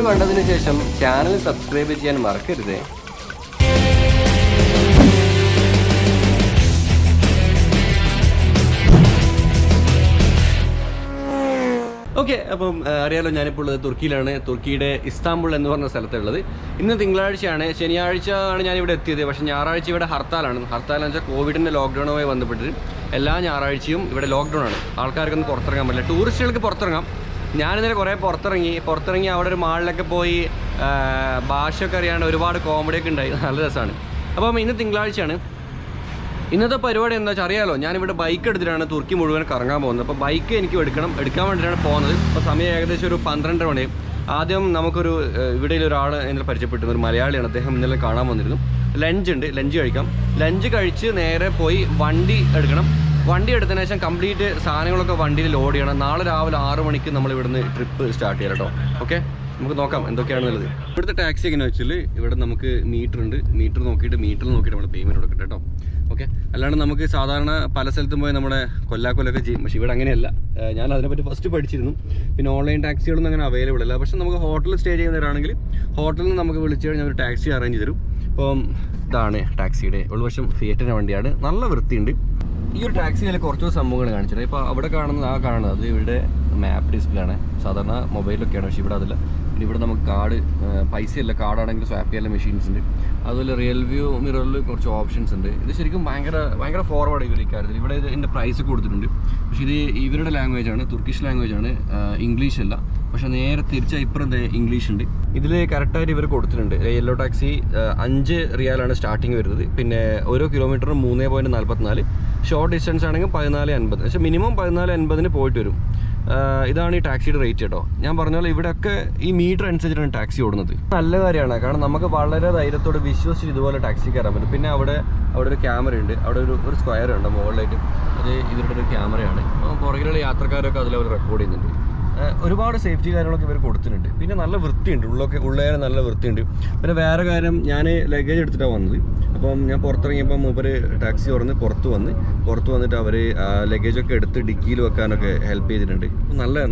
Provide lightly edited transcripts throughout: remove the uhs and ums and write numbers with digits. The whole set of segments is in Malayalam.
കണ്ടതിന് ശേഷം ചാനൽ സബ്സ്ക്രൈബ് ചെയ്യാൻ മറക്കരുത്. ഓക്കെ, അപ്പം അറിയാലോ ഞാനിപ്പോൾ ഉള്ളത് തുർക്കിയിലാണ്. തുർക്കിയുടെ ഇസ്താംബുൾ എന്ന് പറഞ്ഞ സ്ഥലത്തുള്ളത്. ഇന്ന് തിങ്കളാഴ്ചയാണ്. ശനിയാഴ്ച ആണ് ഞാനിവിടെ എത്തിയത്. പക്ഷേ ഞായറാഴ്ച ഇവിടെ ഹർത്താലാണ്. ഹർത്താലെന്ന് വെച്ചാൽ കോവിഡിൻ്റെ ലോക്ക്ഡൗണുമായി ബന്ധപ്പെട്ട് എല്ലാ ഞായറാഴ്ചയും ഇവിടെ ലോക്ക്ഡൗൺ ആണ്. ആൾക്കാർക്കൊന്നും പുറത്തിറങ്ങാൻ പറ്റില്ല. ടൂറിസ്റ്റുകൾക്ക് പുറത്തിറങ്ങാം. ഞാനിന്നലെ കുറേ പുറത്തിറങ്ങി അവിടെ ഒരു മാളിലൊക്കെ പോയി ഭാഷയൊക്കെ അറിയാണ്ട് ഒരുപാട് കോമഡിയൊക്കെ ഉണ്ടായി. നല്ല രസമാണ്. അപ്പം ഇന്ന് തിങ്കളാഴ്ചയാണ്. ഇന്നത്തെ പരിപാടി എന്താ വെച്ചാൽ അറിയാലോ, ഞാനിവിടെ ബൈക്ക് എടുത്തിട്ടാണ് തുർക്കി മുഴുവൻ കറങ്ങാൻ പോകുന്നത്. അപ്പോൾ ബൈക്ക് എനിക്ക് എടുക്കാൻ വേണ്ടിയിട്ടാണ് പോകുന്നത്. ഇപ്പോൾ സമയം ഏകദേശം ഒരു 12 മണി. ആദ്യം നമുക്കൊരു ഇവിടെ ഒരാൾ ഇന്നലെ പരിചയപ്പെട്ടു, ഒരു മലയാളിയാണ്. അദ്ദേഹം ഇന്നലെ കാണാൻ വന്നിരുന്നു. ലഞ്ച് കഴിക്കാം. ലഞ്ച് കഴിച്ച് നേരെ പോയി വണ്ടി എടുക്കണം. വണ്ടി എടുത്തതിന് ശേഷം കംപ്ലീറ്റ് സാധനങ്ങളൊക്കെ വണ്ടിയിൽ ലോഡ് ചെയ്യണം. നാളെ രാവിലെ 6 മണിക്ക് നമ്മൾ ഇവിടുന്ന് ട്രിപ്പ് സ്റ്റാർട്ട് ചെയ്യാം കേട്ടോ. ഓക്കെ, നമുക്ക് നോക്കാം എന്തൊക്കെയാണെന്നുള്ളത്. ഇവിടുത്തെ ടാക്സി എങ്ങനെയാ വെച്ചാൽ ഇവിടെ നമുക്ക് മീറ്റർ ഉണ്ട്. മീറ്ററിൽ നോക്കിയിട്ട് നമ്മൾ പേയ്മെൻറ്റ് കൊടുക്കട്ടെ കേട്ടോ. ഓക്കെ, അല്ലാണ്ട് നമുക്ക് സാധാരണ പല സ്ഥലത്തും പോയി നമ്മുടെ കൊല്ലാക്കൊല്ലൊക്കെ ചെയ്യും. പക്ഷേ ഇവിടെ അങ്ങനെയല്ല. ഞാൻ അതിനെപ്പറ്റി ഫസ്റ്റ് പഠിച്ചിരുന്നു. പിന്നെ ഓൺലൈൻ ടാക്സികളൊന്നും അങ്ങനെ അവൈലബിൾ അല്ല. പക്ഷേ നമുക്ക് ഹോട്ടലിൽ സ്റ്റേ ചെയ്യുന്നവരാണെങ്കിൽ ഹോട്ടലിൽ നിന്ന് നമുക്ക് വിളിച്ചു കഴിഞ്ഞാൽ ഒരു ടാക്സി അറേഞ്ച് തരും. അപ്പം ഇതാണ് ടാക്സിയുടെ ഉൾവശം. ഫിയറ്റിൻ്റെ വണ്ടിയാണ്, നല്ല വൃത്തിയുണ്ട്. ഈ ഒരു ടാക്സിയിൽ കുറച്ച് സംഭവങ്ങൾ കാണിച്ചിട്ട് ഇപ്പോൾ അവിടെ കാണുന്നത് അത് ഇവിടെ മാപ്പ് ഡിസ്പ്ലേ ആണ്. സാധാരണ മൊബൈലൊക്കെയാണ്, പക്ഷേ ഇവിടെ അതില്ല. പിന്നെ ഇവിടെ നമുക്ക് കാർഡ്, പൈസയല്ല കാർഡാണെങ്കിൽ സ്വാപ്പ് ചെയ്യാനുള്ള മെഷീൻസ് ഉണ്ട്. അതുപോലെ റിയൽ വ്യൂ മിററിൽ കുറച്ച് ഓപ്ഷൻസ് ഉണ്ട്. ഇത് ശരിക്കും ഭയങ്കര ഫോർവേഡ് ഇവർ ഇക്കാര്യത്തിൽ. ഇവിടെ ഇതിൻ്റെ പ്രൈസ് കൊടുത്തിട്ടുണ്ട്. പക്ഷേ ഇത് ഇവരുടെ ലാംഗ്വേജാണ്, തുർക്കിഷ് ലാംഗ്വേജാണ്, ഇംഗ്ലീഷ് അല്ല. പക്ഷേ നേരെ തിരിച്ചാൽ ഇപ്പുറം ഇംഗ്ലീഷ് ഉണ്ട്. ഇതിൽ കറക്റ്റായിട്ട് ഇവർ കൊടുത്തിട്ടുണ്ട്. യെല്ലോ ടാക്സി 5 റിയാലാണ് സ്റ്റാർട്ടിങ് വരുന്നത്. പിന്നെ ഓരോ കിലോമീറ്ററും 3.44. ഷോർട്ട് ഡിസ്റ്റൻസ് ആണെങ്കിൽ 14.50. പക്ഷേ മിനിമം 14.50 പോയിട്ട് വരും. ഇതാണ് ഈ ടാക്സിയുടെ റേറ്റ് കേട്ടോ. ഞാൻ പറഞ്ഞ പോലെ ഇവിടെയൊക്കെ ഈ മീറ്റർ അനുസരിച്ചിട്ടാണ് ടാക്സി ഓടുന്നത്. നല്ല കാര്യമാണ്, കാരണം നമുക്ക് വളരെ ധൈര്യത്തോടെ വിശ്വസിച്ച് ഇതുപോലെ ടാക്സി കയറാൻ പറ്റും. പിന്നെ അവിടെ ഒരു ക്യാമറ ഉണ്ട്. അവിടെ ഒരു സ്ക്വയർ ഉണ്ട് മുകളിലായിട്ട്. അത് ഇവരുടെ ഒരു ക്യാമറയാണ്. പുറകിലുള്ള യാത്രക്കാരൊക്കെ അതിൽ അവർ റെക്കോർഡ് ചെയ്യുന്നുണ്ട്. ഒരുപാട് സേഫ്റ്റി കാര്യങ്ങളൊക്കെ ഇവർ കൊടുത്തിട്ടുണ്ട്. പിന്നെ നല്ല വൃത്തിയുണ്ട്, ഉള്ളേറെ നല്ല വൃത്തിയുണ്ട്. പിന്നെ വേറെ കാര്യം, ഞാൻ ലഗേജ് എടുത്തിട്ടാണ് വന്നത്. അപ്പം ഞാൻ പുറത്തിറങ്ങിയപ്പോൾ മൂപ്പര് ടാക്സി പുറത്ത് വന്നിട്ട് അവർ ലഗേജൊക്കെ എടുത്ത് ഡിക്കിയിൽ വെക്കാനൊക്കെ ഹെൽപ്പ് ചെയ്തിട്ടുണ്ട്.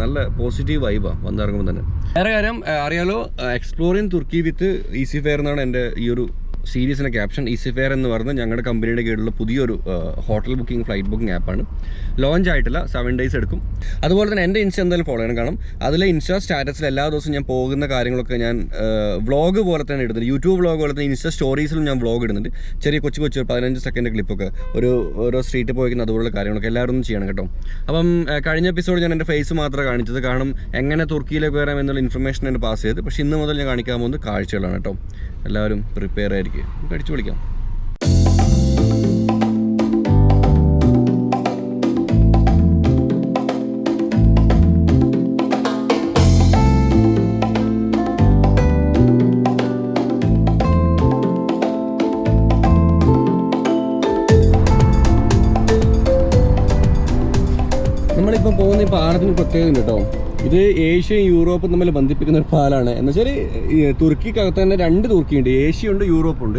നല്ല പോസിറ്റീവ് വൈബാണ് വന്നിറങ്ങുമ്പോൾ തന്നെ. വേറെ കാര്യം അറിയാലോ, എക്സ്പ്ലോറിങ് തുർക്കി വിത്ത് ഈസി ഫെയർ എന്നാണ് എൻ്റെ ഈ ഒരു സീരീസിൻ്റെ ക്യാപ്ഷൻ. ഈസി ഫെയർ എന്ന് പറയുന്നത് ഞങ്ങളുടെ കമ്പനിയുടെ കീഴിലുള്ള പുതിയൊരു ഹോട്ടൽ ബുക്കിംഗ്, ഫ്ലൈറ്റ് ബുക്കിംഗ് ആപ്പാണ്. ലോഞ്ച് ആയിട്ടില്ല, 7 days എടുക്കും. അതുപോലെ തന്നെ എൻ്റെ ഇൻസ്റ്റ എന്തായാലും ഫോളോ ചെയ്യണം. കാരണം അതിലെ ഇൻസ്റ്റാ സ്റ്റാറ്റസിൽ എല്ലാ ദിവസവും ഞാൻ പോകുന്ന കാര്യങ്ങളൊക്കെ ഞാൻ വ്ളോഗ് പോലെ തന്നെ ഇടുന്നുണ്ട്. യൂട്യൂബ് വ്ളോഗ് പോലെ തന്നെ ഇൻസ്റ്റ സ്റ്റോറീസിലും ഞാൻ വ്ളോഗ് ഇടുന്നുണ്ട്. ചെറിയ കൊച്ചു 15 സെക്കൻഡ് ക്ലിപ്പൊക്കെ, ഓരോ സ്ട്രീറ്റിൽ പോയിക്കുന്ന അതുപോലുള്ള കാര്യങ്ങളൊക്കെ എല്ലാവരും ചെയ്യണം കേട്ടോ. അപ്പം കഴിഞ്ഞ എപ്പിസോഡ് ഞാൻ എൻ്റെ ഫേസ് മാത്രമേ കാണിച്ചത്, കാരണം എങ്ങനെ തുർക്കിയിലേക്ക് വരാം എന്നുള്ള ഇൻഫർമേഷൻ ഞാൻ പാസ് ചെയ്ത്. പക്ഷേ ഇന്ന് മുതൽ ഞാൻ കാണിക്കാൻ പോകുന്നത് കാഴ്ചകളാണ് കേട്ടോ. എല്ലാവരും പ്രിപ്പയർ ആയിരിക്കും. അടിച്ചു വിളിക്കാം. നമ്മളിപ്പോൾ പോകുന്ന ഈ പാലത്തിന് പ്രത്യേകത ഉണ്ട് കേട്ടോ. ഇത് ഏഷ്യയും യൂറോപ്പും തമ്മിൽ ബന്ധിപ്പിക്കുന്ന ഒരു പാലാണ്. എന്നുവെച്ചാൽ തുർക്കിക്കകത്ത് തന്നെ 2 തുർക്കിയുണ്ട്, ഏഷ്യയുണ്ട് യൂറോപ്പുണ്ട്.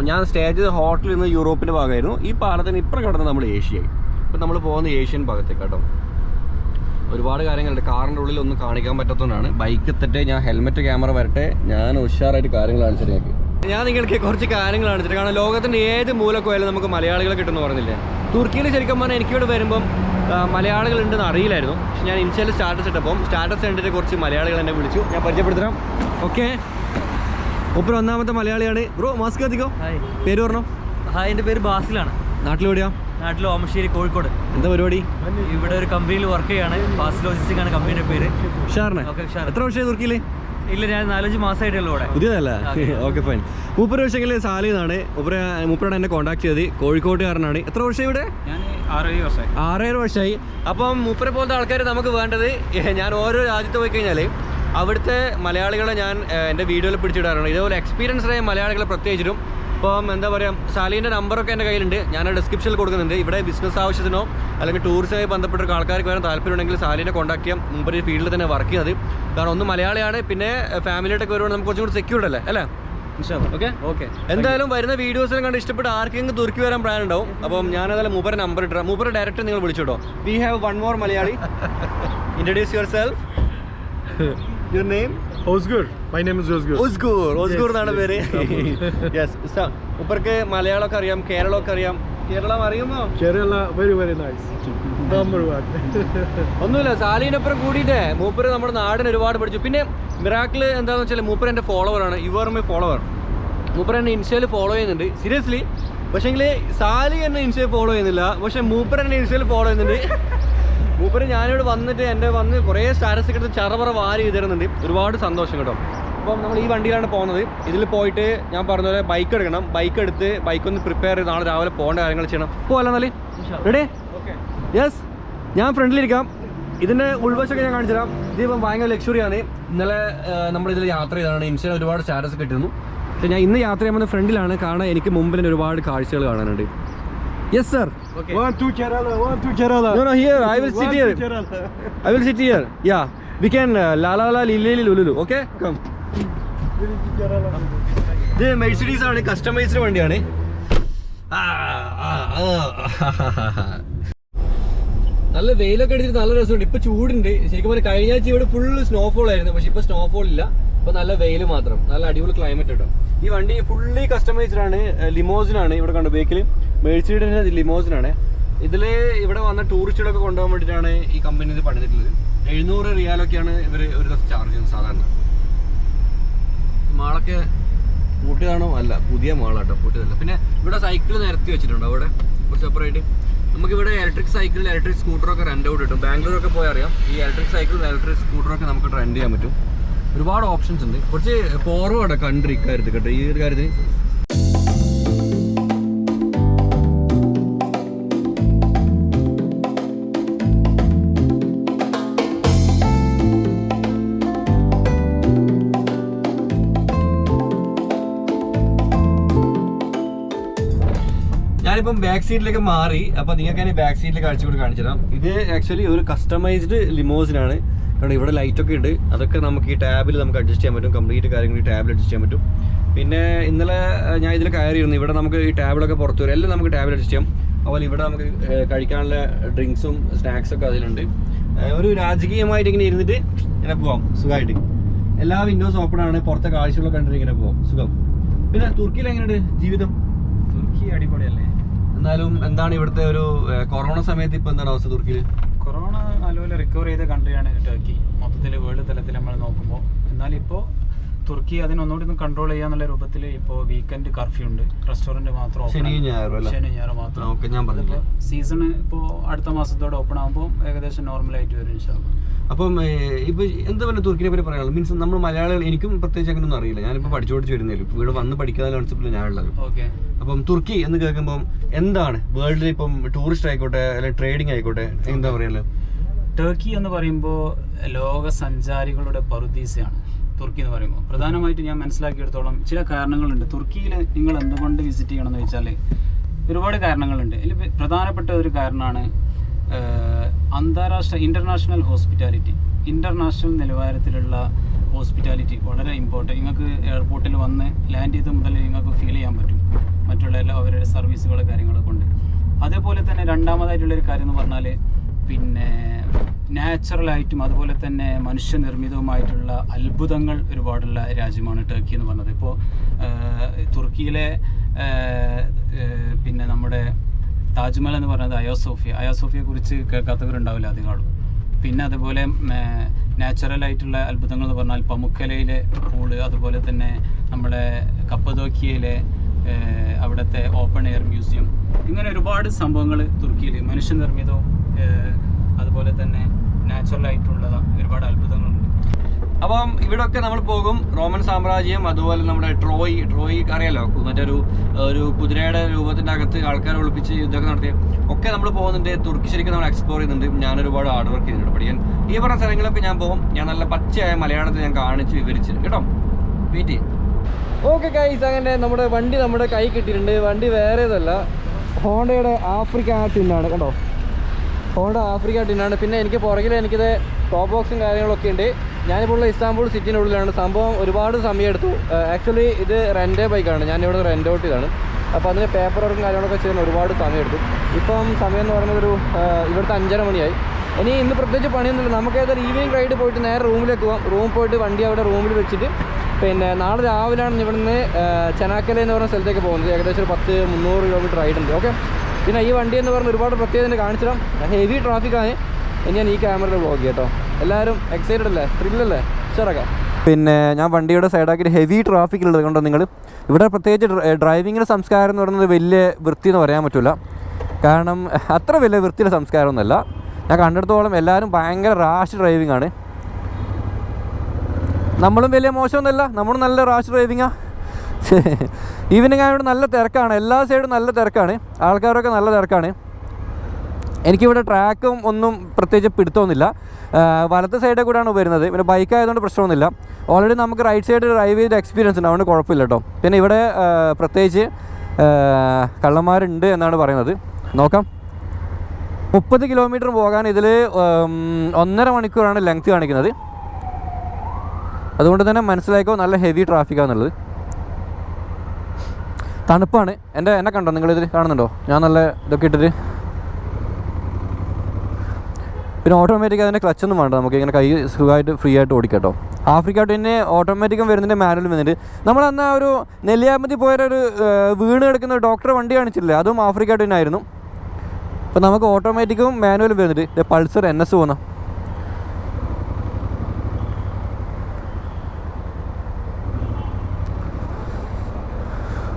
ഞാൻ സ്റ്റേ ചെയ്ത ഹോട്ടലിൽ നിന്ന് യൂറോപ്പിൻ്റെ ഭാഗമായിരുന്നു. ഈ പാലത്തിന് ഇപ്പുറം കിടന്ന് നമ്മൾ ഏഷ്യയായി. ഇപ്പം നമ്മൾ പോകുന്ന ഏഷ്യൻ ഭാഗത്തേക്ക് കേട്ടോ. ഒരുപാട് കാര്യങ്ങളുണ്ട്. കാറിൻ്റെ ഉള്ളിൽ ഒന്നും കാണിക്കാൻ പറ്റാത്തതുകൊണ്ടാണ്. ബൈക്ക് എത്തട്ടെ, ഞാൻ ഹെൽമെറ്റ് ക്യാമറ വരട്ടെ, ഞാൻ ഉഷാറായിട്ട് കാര്യങ്ങൾ കാണിച്ചിട്ട് ഞാൻ നിങ്ങൾക്ക് കുറച്ച് കാര്യങ്ങൾ കാണിച്ചിട്ട്. കാരണം ലോകത്തിൻ്റെ ഏത് മൂലക്കോയാലും നമുക്ക് മലയാളികളെ കിട്ടുമെന്ന് പറഞ്ഞില്ലേ. തുർക്കിയിൽ ശരിക്കും പറഞ്ഞാൽ എനിക്കിവിടെ വരുമ്പം മലയാളികളുണ്ടെന്ന് അറിയില്ലായിരുന്നു. പക്ഷെ ഞാൻ ഇൻസ്റ്റയിൽ സ്റ്റാറ്റസ് ഇട്ടപ്പം സ്റ്റാറ്റസ് കണ്ടിട്ട് കുറച്ച് മലയാളികൾ എന്നെ വിളിച്ചു. ഞാൻ പരിചയപ്പെടുത്തരാം. ഓക്കെ, ഒപ്പം 1ാമത്തെ മലയാളിയാണ്. ബ്രോ മാസ്ക് എത്തിക്കോ. പേര് പറഞ്ഞോ. ഹായ്, എൻ്റെ പേര് ബാസിലാണ്. നാട്ടിലെവിടെയാ? നാട്ടിൽ ഓമശ്ശേരി, കോഴിക്കോട്. എന്താ പരിപാടി? ഇവിടെ ഒരു കമ്പനിയിൽ വർക്ക് ചെയ്യാണ്. ഫാസ്റ്റ് ലോജിസ്റ്റിക് ആണ് കമ്പനിയുടെ പേര്. ഉഷാറിനെ. എത്ര വർഷമായി തുർക്കിയിൽ? ഇല്ല, ഞാൻ 4-5 മാസമായിട്ടുള്ളൂ ഇവിടെ. പുതിയതല്ല? Okay fine. 30 വർഷമെങ്കിൽ സാലിന്നാണ്. മൂപ്പരാണ് എന്നെ കോൺടാക്ട് ചെയ്ത്. കോഴിക്കോട്ടുകാരനാണ്. എത്ര വർഷം ഇവിടെ? ഞാൻ 6-7 വർഷമായി. അപ്പം മൂപ്പരെ പോലത്തെ ആൾക്കാർ നമുക്ക് വേണ്ടത്. ഞാൻ ഓരോ രാജ്യത്ത് പോയി കഴിഞ്ഞാൽ അവിടുത്തെ മലയാളികളെ ഞാൻ എൻ്റെ വീഡിയോയിൽ പിടിച്ചിടാറുണ്ട്. ഇതേപോലെ എക്സ്പീരിയൻസ്ഡ് ആയ മലയാളികളെ പ്രത്യേകിച്ചിട്ടും. ഇപ്പം എന്താ പറയുക, സാലീൻ്റെ നമ്പറൊക്കെ എൻ്റെ കയ്യിലുണ്ട്. ഞാൻ ഡിസ്ക്രിപ്ഷനിൽ കൊടുക്കുന്നുണ്ട്. ഇവിടെ ബിസിനസ് ആവശ്യത്തിനോ അല്ലെങ്കിൽ ടൂറിസമായി ബന്ധപ്പെട്ട ആൾക്കാർക്ക് വരാൻ താല്പര്യമുണ്ടെങ്കിൽ സാലീനെ കോൺടാക്ട് ചെയ്യാം. മുമ്പ് ഈ ഫീൽഡിൽ തന്നെ വർക്ക് ചെയ്യുന്നത്. കാരണം ഒന്ന് മലയാളിയാണ്, പിന്നെ ഫാമിലിയായിട്ടൊക്കെ വരുവാണെങ്കിൽ നമുക്ക് കുറച്ചും കൂടി സെക്യൂർഡ് അല്ലേ? ഓക്കെ. എന്തായാലും വരുന്ന വീഡിയോസിലും കണ്ട് ഇഷ്ടപ്പെട്ട് ആർക്കെങ്കിലും തുർക്കി വരാൻ പ്ലാൻ ഉണ്ടാവും. അപ്പം ഞാനതായാലും മൂപ്പരെ നമ്പർ ഇട്ടാം. മൂപ്പരെ ഡയറക്റ്റ് നിങ്ങൾ വിളിച്ചോട്ടോ. വി ഹാവ് 1 more മലയാളി. Introduce yourself. Your name? Ozgur. My name is Ozgur. Ozgur എന്നാണ് പേര്. യെസ്, മൂപ്പർക്ക് മലയാളമൊക്കെ അറിയാം, കേരളമൊക്കെ അറിയാം. കേരളം അറിയുമോ? Kerala, very very nice. Number one. ഒന്നുമില്ല, സാലിനൊപ്പം കൂടിയിട്ട് മൂപ്പര് നമ്മുടെ നാടിന് ഒരുപാട് പഠിച്ചു. പിന്നെ മിറാക്കിൾ എന്താണെന്ന് വെച്ചാൽ മൂപ്പർ എൻ്റെ ഫോളോവറാണ്. You are my follower. മൂപ്പർ എന്നെ ഇൻസ്റ്റയിൽ ഫോളോ ചെയ്യുന്നുണ്ട്, സീരിയസ്ലി. പക്ഷേങ്കിൽ സാലി എന്നെ ഇൻസ്റ്റയിൽ ഫോളോ ചെയ്യുന്നില്ല, പക്ഷേ മൂപ്പർ എന്നെ ഇൻസ്റ്റയിൽ ഫോളോ ചെയ്യുന്നുണ്ട്. മൂപ്പര് ഞാനിവിടെ വന്നിട്ട് എൻ്റെ വന്ന് കുറേ സ്റ്റാറ്റസ് ഒക്കെ എടുത്ത് ചറപറ വാരി ചെയ്തിരുന്നുണ്ട്. ഒരുപാട് സന്തോഷം കേട്ടോ. അപ്പം നമ്മൾ ഈ വണ്ടിയിലാണ് പോകുന്നത്. ഇതിൽ പോയിട്ട് ഞാൻ പറഞ്ഞ പോലെ ബൈക്ക് എടുക്കണം. ബൈക്ക് എടുത്ത് ബൈക്കൊന്ന് പ്രിപ്പയർ ചെയ്ത് നാളെ രാവിലെ പോകേണ്ട കാര്യങ്ങൾ ചെയ്യണം. പോകാമല്ലോ എന്നാല്? റെഡി? യെസ്, ഞാൻ ഫ്രണ്ടിലിരിക്കാം. ഇതിൻ്റെ ഉൾവശമൊക്കെ ഞാൻ കാണിച്ചു തരാം. ഇതിപ്പം ഭയങ്കര ലക്ഷറിയാണ്. ഇന്നലെ നമ്മളിതിൽ യാത്ര ചെയ്താണ്. ഇൻസ്റ്റയിൽ ഒരുപാട് സ്റ്റാറ്റസ് ഒക്കെ ഇട്ടിരുന്നു. പക്ഷേ ഞാൻ ഇന്ന് യാത്ര ചെയ്യുമ്പോൾ ഫ്രണ്ടിലാണ്. കാരണം എനിക്ക് മുമ്പിൽ തന്നെ ഒരുപാട് കാഴ്ചകൾ കാണാനുണ്ട്. Yes sir. Okay. One two Kerala. No, here I will sit here. I will sit here. Yeah, we can la la la lili lulu. Okay, come. ഇത് മെഴ്സിഡീസ് ആണ്, കസ്റ്റമൈസ്ഡ് വണ്ടിയാണ്. നല്ല വെയിലൊക്കെ അടിച്ചിട്ട് നല്ല രസമുണ്ട്. ഇപ്പൊ ചൂടുണ്ട്. ശരിക്കും പറഞ്ഞാൽ കഴിഞ്ഞ ആഴ്ച ഇവിടെ ഫുൾ സ്നോഫോൾ ആയിരുന്നു, പക്ഷെ ഇപ്പൊ സ്നോഫോൾ ഇല്ല. ഇപ്പൊ നല്ല വെയിൽ മാത്രം. നല്ല അടിപൊളി ക്ലൈമറ്റ് കേട്ടോ. ഈ വണ്ടി ഫുള്ളി കസ്റ്റമൈസ്ഡ് ആണ്. ലിമോസിനാണ്. ഇവിടെ കണ്ടു ബേക്കിൽ മെഴ്സിഡീസിന്റെ ലിമോസിനാണ്. ഇതിൽ ഇവിടെ വന്ന ടൂറിസ്റ്റുകളൊക്കെ കൊണ്ടുപോകാൻ വേണ്ടിയിട്ടാണ് ഈ കമ്പനി ഇത് പണിതിട്ടുള്ളത്. 700 റിയാലൊക്കെയാണ് ഇവർ ഒരു ദിവസം ചാർജ് ചെയ്യുന്നത് സാധാരണ. മാളൊക്കെ പൂട്ടിയതാണോ? അല്ല, പുതിയ മാളാട്ടോ, പൂട്ടിയതല്ല. പിന്നെ ഇവിടെ സൈക്കിൾ നിരത്തി വെച്ചിട്ടുണ്ട് അവിടെ സെപ്പറേറ്റ്. നമുക്കിവിടെ ഇലക്ട്രിക് സൈക്കിൾ, ഇലക്ട്രിക് സ്കൂട്ടറൊക്കെ റെൻ്റ് ഔട്ട് കിട്ടും. ബാംഗ്ലൂരൊക്കെ പോയി അറിയാം. ഈ ഇലക്ട്രിക് സൈക്കിൾ, ഇലക്ട്രിക് സ്കൂട്ടറൊക്കെ നമുക്ക് റെൻ്റ് ചെയ്യാൻ പറ്റും. ഒരുപാട് ഓപ്ഷൻസ് ഉണ്ട്. കുറച്ച് ഫോർവേഡ് കൺട്രി ഇക്കാര്യത്തിൽ കേട്ടോ, ഈ ഒരു കാര്യത്തിന്. ഞാനിപ്പം ബാക്ക് സീറ്റിലേക്ക് മാറി. അപ്പോൾ നിങ്ങൾക്ക് ഞാൻ ബാക്ക് സീറ്റിലേക്ക് അടിച്ചുകൂടി കാണിച്ചു തരാം. ഇത് ആക്ച്വലി ഒരു കസ്റ്റമൈസ്ഡ് ലിമോസിനാണ്. കാരണം ഇവിടെ ലൈറ്റൊക്കെ ഉണ്ട്. അതൊക്കെ നമുക്ക് ഈ ടാബിൽ നമുക്ക് അഡ്ജസ്റ്റ് ചെയ്യാൻ പറ്റും. കംപ്ലീറ്റ് കാര്യങ്ങൾ ഈ ടാബിൽ അഡ്ജസ്റ്റ് ചെയ്യാൻ പറ്റും. പിന്നെ ഇന്നലെ ഞാൻ ഇതിൽ കയറിയിരുന്നു. ഇവിടെ നമുക്ക് ഈ ടാബിലൊക്കെ പുറത്ത് വരും. എല്ലാം നമുക്ക് ടാബിൽ അഡ്ജസ്റ്റ് ചെയ്യാം. അതുപോലെ ഇവിടെ നമുക്ക് കഴിക്കാനുള്ള ഡ്രിങ്ക്സും സ്നാക്സൊക്കെ അതിലുണ്ട്. ഒരു രാജകീയമായിട്ട് ഇങ്ങനെ ഇരുന്നിട്ട് ഇങ്ങനെ പോവാം സുഖമായിട്ട്. എല്ലാ വിൻഡോസ് ഓപ്പൺ ആണ്. പുറത്തെ കാഴ്ചകളൊക്കെ കണ്ടിട്ട് ഇങ്ങനെ പോവാം സുഖം. പിന്നെ തുർക്കിയിൽ എങ്ങനെയുണ്ട് ജീവിതം? തുർക്കി അടിപൊളിയല്ലേ? എന്നാലും എന്താണ് ഇവിടുത്തെ ഒരു കൊറോണ സമയത്ത് ഇപ്പൊ എന്താണ് അവസ്ഥ തുർക്കിയിൽ? കൊറോണ നല്ലപോലെ റിക്കവർ ചെയ്ത കൺട്രിയാണ് ടർക്കി മൊത്തത്തിൽ വേൾഡ് തലത്തിൽ നമ്മൾ നോക്കുമ്പോൾ. എന്നാൽ ഇപ്പോൾ തുർക്കി അതിനൊന്നുകൂടി കൺട്രോൾ ചെയ്യാന്നുള്ള രൂപത്തിൽ ഇപ്പോൾ വീക്കെൻഡ് കർഫ്യൂ ഉണ്ട്. റെസ്റ്റോറൻറ്റ് മാത്രം ശനി ഞായർ മാത്രം. സീസൺ ഇപ്പോൾ അടുത്ത മാസത്തോടെ ഓപ്പൺ ആകുമ്പോൾ ഏകദേശം നോർമലായിട്ട് വരും ഇൻഷാല്ലാ. അപ്പം ഇപ്പൊ എന്താ പറയുക തുർക്കിനെ പറ്റി പറയാനുള്ളത്? മീൻസ് നമ്മൾ മലയാളികൾ, എനിക്കും പ്രത്യേകിച്ച് അങ്ങനെ ഒന്നും അറിയില്ല. ഞാനിപ്പോൾ പഠിച്ചു വരുന്നില്ല. ഇവിടെ വന്ന് പഠിക്കാതെ കൺസെപ്റ്റിൽ ഞാനുള്ളത്. ഓക്കെ. അപ്പം തുർക്കി എന്ന് കേൾക്കുമ്പോൾ എന്താണ് വേൾഡിൽ ഇപ്പം ടൂറിസ്റ്റ് ആയിക്കോട്ടെ അല്ലെങ്കിൽ ട്രേഡിംഗ് ആയിക്കോട്ടെ എന്താ പറയുക? ടർക്കി എന്ന് പറയുമ്പോൾ ലോക സഞ്ചാരികളുടെ പറുദീസയാണ് തുർക്കി എന്ന് പറയുമ്പോൾ. പ്രധാനമായിട്ട് ഞാൻ മനസ്സിലാക്കിയെടുത്തോളം ചില കാരണങ്ങളുണ്ട്. തുർക്കിയിൽ നിങ്ങൾ എന്തുകൊണ്ട് വിസിറ്റ് ചെയ്യണമെന്ന് വെച്ചാൽ ഒരുപാട് കാരണങ്ങളുണ്ട്. ഇതിൽ പ്രധാനപ്പെട്ട ഒരു കാരണമാണ് അന്താരാഷ്ട്ര ഇൻ്റർനാഷണൽ ഹോസ്പിറ്റാലിറ്റി. ഇൻ്റർനാഷണൽ നിലവാരത്തിലുള്ള ഹോസ്പിറ്റാലിറ്റി വളരെ ഇമ്പോർട്ടൻറ്റ്. നിങ്ങൾക്ക് എയർപോർട്ടിൽ വന്ന് ലാൻഡ് ചെയ്ത് മുതൽ നിങ്ങൾക്ക് ഫീൽ ചെയ്യാൻ പറ്റും മറ്റുള്ള എല്ലാ അവരുടെ സർവീസുകൾ കാര്യങ്ങളൊക്കെ ഉണ്ട്. അതേപോലെ തന്നെ രണ്ടാമതായിട്ടുള്ളൊരു കാര്യം എന്ന് പറഞ്ഞാൽ പിന്നെ നാച്ചുറലായിട്ടും അതുപോലെ തന്നെ മനുഷ്യനിർമ്മിതവുമായിട്ടുള്ള അത്ഭുതങ്ങൾ ഒരുപാടുള്ള രാജ്യമാണ് ടർക്കി എന്ന് പറഞ്ഞത്. ഇപ്പോൾ തുർക്കിയിലെ പിന്നെ നമ്മുടെ താജ്മഹൽ എന്ന് പറയുന്നത് അയോസോഫിയെ കുറിച്ച് കേൾക്കാത്തവരുണ്ടാവില്ല അധികം ആളും. പിന്നെ അതുപോലെ നാച്ചുറലായിട്ടുള്ള അത്ഭുതങ്ങൾ എന്ന് പറഞ്ഞാൽ പമുക്കലയിലെ പൂള്, അതുപോലെ തന്നെ നമ്മുടെ കപ്പദോക്കിയയിലെ അവിടുത്തെ ഓപ്പൺ എയർ മ്യൂസിയം, ഇങ്ങനെ ഒരുപാട് സംഭവങ്ങൾ തുർക്കിയിൽ മനുഷ്യനിർമ്മിതവും അതുപോലെ തന്നെ നാച്ചുറലായിട്ടുള്ള ഒരുപാട് അത്ഭുതങ്ങളുണ്ട്. അപ്പം ഇവിടെയൊക്കെ നമ്മൾ പോകും. റോമൻ സാമ്രാജ്യം, അതുപോലെ നമ്മുടെ ട്രോയ് അറിയാലോ, മറ്റൊരു കുതിരയുടെ രൂപത്തിൻ്റെ അകത്ത് ആൾക്കാരെ ഒളിപ്പിച്ച് യുദ്ധമൊക്കെ നടത്തിയ ഒക്കെ നമ്മൾ പോകുന്നുണ്ട്. തുർക്കി ശരിക്കും നമ്മൾ എക്സ്പ്ലോർ ചെയ്യുന്നുണ്ട്. ഞാനൊരുപാട് ഹാർഡ് വർക്ക് ചെയ്യുന്നുണ്ട് പഠിക്കാൻ. ഈ പറഞ്ഞ സ്ഥലങ്ങളൊക്കെ ഞാൻ പോകും. ഞാൻ നല്ല പച്ചയായ മലയാളത്തിൽ ഞാൻ കാണിച്ച് വിവരിച്ചു കേട്ടോ. വെയിറ്റ് ചെയ്യും. ഓക്കെ ഗൈസ്, അങ്ങനെ നമ്മുടെ കൈ കിട്ടിയിട്ടുണ്ട്. വണ്ടി വേറെ ഇതല്ല, ഹോണ്ടയുടെ ആഫ്രിക്ക ടിന്നാണ് കണ്ടോ. ഹോണ്ട ആഫ്രിക്ക ടിന്നാണ്. പിന്നെ എനിക്ക് പുറകിൽ എനിക്കിത് ടോപ്പ് ബോക്സും കാര്യങ്ങളൊക്കെ ഉണ്ട്. ഞാനിപ്പോൾ ഉള്ള ഇസ്താംബുൾ സിറ്റിനുള്ളിലാണ്. സംഭവം ഒരുപാട് സമയം എടുത്തു. ആക്ച്വലി ഇത് റെൻ്റ് ബൈക്കാണ്. ഞാനിവിടെ റെൻ്റ് ഔട്ട് ചെയ്താണ്. അപ്പോൾ അതിന് പേപ്പർ വർക്കും കാര്യങ്ങളൊക്കെ ചെയ്യാൻ ഒരുപാട് സമയം എടുത്തു. ഇപ്പം സമയം എന്ന് പറയുന്നത് ഇവിടുത്തെ 5:30 മണിയായി. ഇന്ന് പ്രത്യേകിച്ച് പണിയൊന്നുമില്ല. നമുക്ക് ഏതായാലും ഈവനിങ് റൈഡ് പോയിട്ട് നേരെ റൂമിലേക്ക് പോകാം. റൂമിൽ പോയിട്ട് വണ്ടി അവിടെ റൂമിൽ വെച്ചിട്ട് പിന്നെ നാളെ രാവിലെയാണ് ഇവിടുന്ന് ചെനാക്കല എന്ന് പറഞ്ഞ സ്ഥലത്തേക്ക് പോകുന്നത്. ഏകദേശം ഒരു 300 കിലോമീറ്റർ റൈഡുണ്ട്. ഓക്കെ, പിന്നെ ഈ വണ്ടി എന്ന് പറഞ്ഞാൽ ഒരുപാട് പ്രത്യേകത കാണിച്ചിടാം. ഹെവി ട്രാഫിക്കാണ്. ഞാൻ ഈ ക്യാമറയിൽ വ്ളോഗ് കേട്ടോ. എല്ലാവരും എക്സൈറ്റഡ് അല്ലേ, ത്രില്ലല്ലേ, ഷെയറൊക്കെ. പിന്നെ ഞാൻ വണ്ടിയുടെ സൈഡാക്കിയിട്ട് ഹെവി ട്രാഫിക്കിലുള്ളത് കൊണ്ടോ നിങ്ങൾ ഇവിടെ പ്രത്യേകിച്ച് ഡ്രൈവിങ്ങിൻ്റെ സംസ്കാരം എന്ന് പറയുന്നത് വലിയ വൃത്തി എന്ന് പറയാൻ പറ്റില്ല. കാരണം അത്ര വലിയ വൃത്തിയുടെ സംസ്കാരമൊന്നുമല്ല. ഞാൻ കണ്ടെടുത്തോളം എല്ലാവരും ഭയങ്കര റാഷ് ഡ്രൈവിംഗ് ആണ്. നമ്മളും വലിയ മോശമൊന്നുമല്ല, നമ്മളും നല്ല റാഷ് ഡ്രൈവിങ്ങാണ്. ഈവനിങ് ആയതുകൊണ്ട് നല്ല തിരക്കാണ്, എല്ലാ സൈഡും നല്ല തിരക്കാണ്, ആൾക്കാരൊക്കെ നല്ല തിരക്കാണ്. എനിക്കിവിടെ ട്രാക്കും ഒന്നും പ്രത്യേകിച്ച് പിടുത്തമൊന്നുമില്ല. വലത്തെ സൈഡിൽ കൂടെയാണ് വരുന്നത്. പിന്നെ ബൈക്ക് ആയതുകൊണ്ട് പ്രശ്നമൊന്നുമില്ല. ഓൾറെഡി നമുക്ക് റൈറ്റ് സൈഡ് ഡ്രൈവ് ചെയ്ത എക്സ്പീരിയൻസ് ഉണ്ട്, അതുകൊണ്ട് കുഴപ്പമില്ല കേട്ടോ. പിന്നെ ഇവിടെ പ്രത്യേകിച്ച് കള്ളന്മാരുണ്ട് എന്നാണ് പറയുന്നത്. നോക്കാം. 30 കിലോമീറ്റർ പോകാൻ ഇതിൽ 1.5 മണിക്കൂറാണ് ലെങ്ത് കാണിക്കുന്നത്. അതുകൊണ്ട് തന്നെ മനസ്സിലാക്കോ നല്ല ഹെവി ട്രാഫിക്കാന്നുള്ളത്. തണുപ്പാണ്. എന്നെ കണ്ടോ നിങ്ങളിതിൽ കാണുന്നുണ്ടോ? ഞാൻ നല്ല ഇതൊക്കെ ഇട്ടിട്ട്. പിന്നെ ഓട്ടോമാറ്റിക് അതിൻ്റെ ക്ലച്ചൊന്നും വേണ്ട, നമുക്ക് ഇങ്ങനെ കൈ സുഖമായിട്ട് ഫ്രീ ആയിട്ട് ഓടിക്കട്ടോ. ആഫ്രിക്ക ട്വിന് ഓട്ടോമാറ്റിക്കും വരുന്നുണ്ട്, മാനുവലും വരുന്നുണ്ട്. നമ്മളന്ന് ആ ഒരു നെല്ലിയാമ്പതി പോയൊരു വീണ് കിടക്കുന്ന ഡോക്ടറെ വണ്ടി കാണിച്ചില്ലേ, അതും ആഫ്രിക്ക ട്വിനായിരുന്നു. അപ്പോൾ നമുക്ക് ഓട്ടോമാറ്റിക്കും മാനുവലും വരുന്നുണ്ട്. പൾസർ NS പോകുന്ന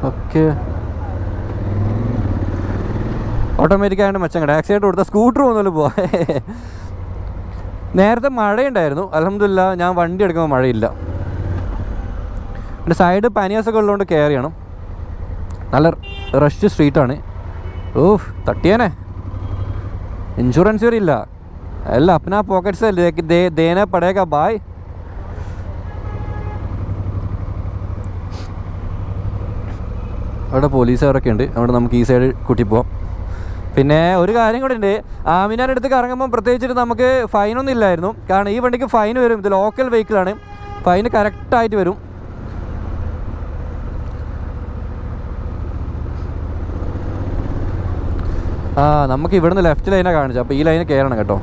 ഓക്കെ. ഓട്ടോമാറ്റിക് ആയതുകൊണ്ട് മെച്ചം കേട്ടോ. ആക്സിഡൻറ്റ് കൊടുത്താൽ സ്കൂട്ടർ പോകുന്നല്ലോ പോവാ. നേരത്തെ മഴയുണ്ടായിരുന്നു, അൽഹംദുലില്ലാ ഞാൻ വണ്ടി എടുക്കുമ്പോൾ മഴയില്ല. പിന്നെ സൈഡ് പനിയാസൊക്കെ ഉള്ളതുകൊണ്ട് കെയർ ചെയ്യണം. നല്ല റഷ് സ്ട്രീറ്റാണ്. ഓഹ് തട്ടിയാനേ, ഇൻഷുറൻസ് വരെ ഇല്ല. അല്ല അപ്പനാ പോക്കറ്റ്സ് ദേനെ പടേക ബായ്. അവിടെ പോലീസുകാരൊക്കെ ഉണ്ട്, അതുകൊണ്ട് നമുക്ക് ഈ സൈഡ് കൂട്ടി പോവാം. പിന്നെ ഒരു കാര്യം കൂടെ ഉണ്ട്, ആമിനാൻ്റെ അടുത്തേക്ക് ഇറങ്ങുമ്പോൾ പ്രത്യേകിച്ചിട്ട് നമുക്ക് ഫൈനൊന്നും ഇല്ലായിരുന്നു. കാരണം ഈ വണ്ടിക്ക് ഫൈൻ വരും, ഇത് ലോക്കൽ വെഹിക്കിളാണ്, ഫൈന് കറക്റ്റായിട്ട് വരും. നമുക്ക് ഇവിടുന്ന് ലെഫ്റ്റ് ലൈനാണ് കാണിച്ചത്, അപ്പോൾ ഈ ലൈന് കയറണം കേട്ടോ.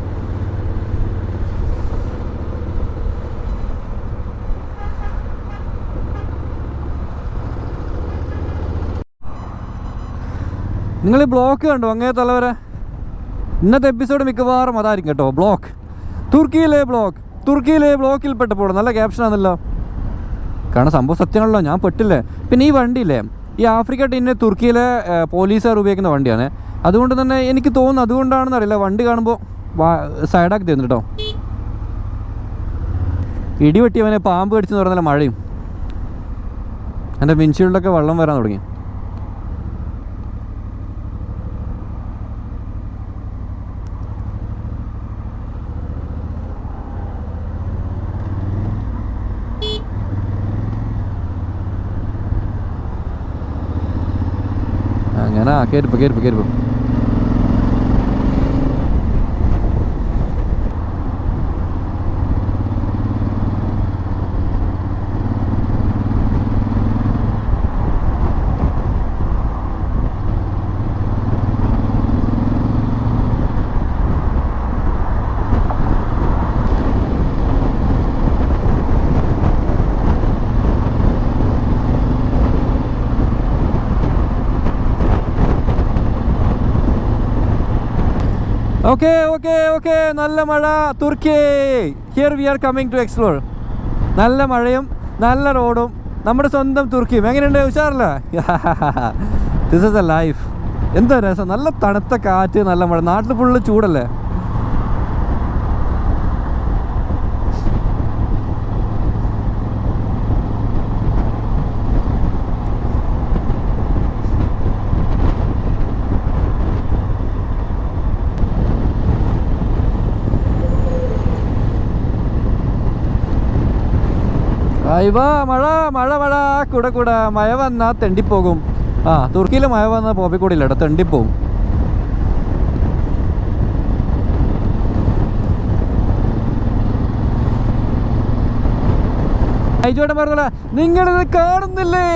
നിങ്ങൾ ഈ ബ്ലോക്ക് കണ്ടോ അങ്ങേ തലവരെ? ഇന്നത്തെ എപ്പിസോഡ് മിക്കവാറും അതായിരിക്കും കേട്ടോ. ബ്ലോക്ക്, തുർക്കിയിലെ ബ്ലോക്കിൽ പെട്ടപ്പോൾ നല്ല ക്യാപ്ഷനാണല്ലോ. കാരണം സംഭവം സത്യമാണല്ലോ, ഞാൻ പെട്ടില്ലേ. പിന്നെ ഈ വണ്ടിയില്ലേ, ഈ ആഫ്രിക്ക ടീമിനെ തുർക്കിയിലെ പോലീസുകാർ ഉപയോഗിക്കുന്ന വണ്ടിയാണ്. അതുകൊണ്ട് തന്നെ എനിക്ക് തോന്നുന്നു അതുകൊണ്ടാണെന്ന് അറിയില്ല, വണ്ടി കാണുമ്പോൾ സൈഡാക്കി തരുന്നു കേട്ടോ. ഇടിവെട്ടിയവനെ പാമ്പ് കടിച്ചെന്ന് പറഞ്ഞാൽ മഴയും. എൻ്റെ വിൻഷീൽഡൊക്കെ വെള്ളം വരാൻ തുടങ്ങി. അങ്ങനെ കയറിപ്പോ. ഓക്കെ നല്ല മഴ തുർക്കി. Here we are coming to explore. നല്ല മഴയും നല്ല റോഡും നമ്മുടെ സ്വന്തം തുർക്കിയും. എങ്ങനെയുണ്ട്, ഉഷാറല്ലേ? This is a life. എന്താ രസം, നല്ല തണുത്ത കാറ്റ്, നല്ല മഴ. നാട്ടിൽ ഫുള്ള് ചൂടല്ലേ. അയ്യോ മഴ കൂടെ മഴ വന്നാൽ തെണ്ടിപ്പോകും. തുർക്കിയിൽ മഴ വന്നാൽ പോപ്പിക്കൂടില്ല കേട്ടോ, തെണ്ടിപ്പോകും. അയച്ചോട്ടൻ പറഞ്ഞോളാ, നിങ്ങളിത് കാണുന്നില്ലേ?